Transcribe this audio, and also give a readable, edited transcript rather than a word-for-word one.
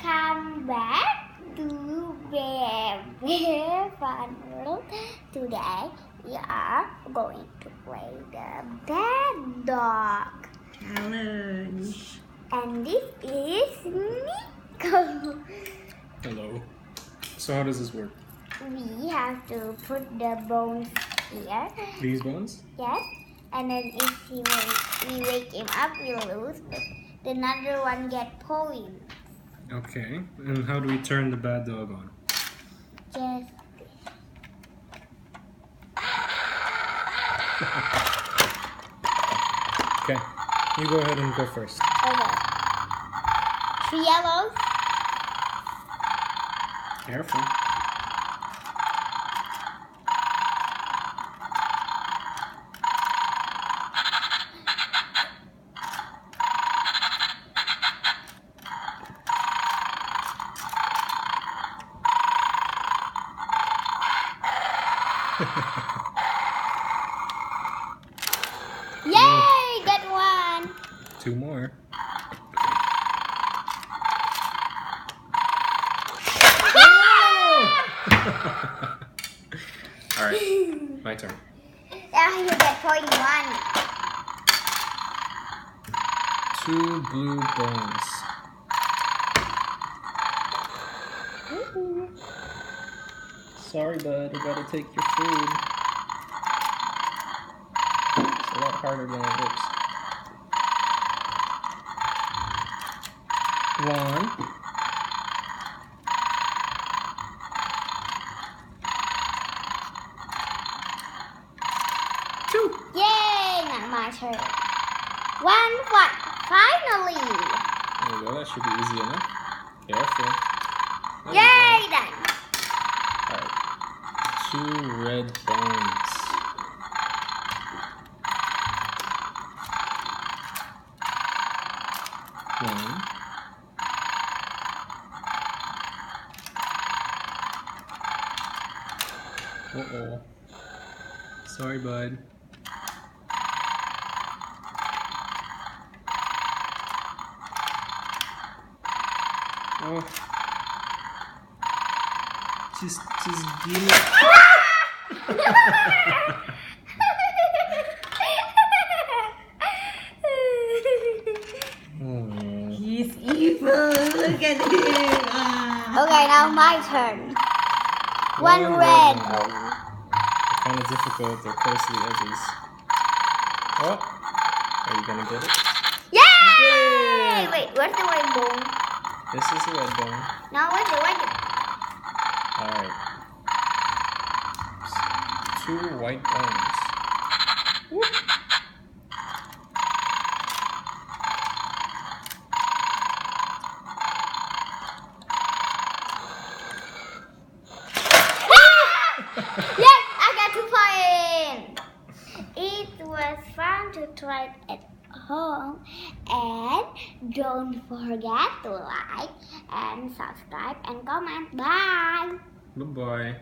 Welcome back to Bear Fun World. Today we are going to play the bad dog challenge. and this is Nico. Hello. So how does this work? We have to put the bones here. These bones? Yes, and then if we wake him up, we lose, but the another one get points. Okay. And how do we turn the bad dog on? Just Okay. You go ahead and go first. okay. 3 yellows. Careful. Yay! Got one. 2 more. Alright, my turn. Now you get point 1. 2 blue bones. Sorry, bud, I gotta take your food. It's a lot harder than it looks. 1. Yay! Now my turn. 1 1. Finally! There you go, that should be easy enough. Careful. There you Yay! go. Done. Alright. 2 red bones. One. Uh-oh. Sorry, bud. Oh. Just give me. Oh. He's evil. Look at him. Ah. Okay, now my turn. 1 One red. red one. Kind of difficult. They're close to the edges. Oh. Are you gonna get it? Yay! Wait, where's the white bone? This is a red bone. Now where's the white? Alright. 2 white bones. Whoop. Yes, I got 2 points. It was fun to try it at home, and don't forget to like and subscribe and comment. Bye. Goodbye.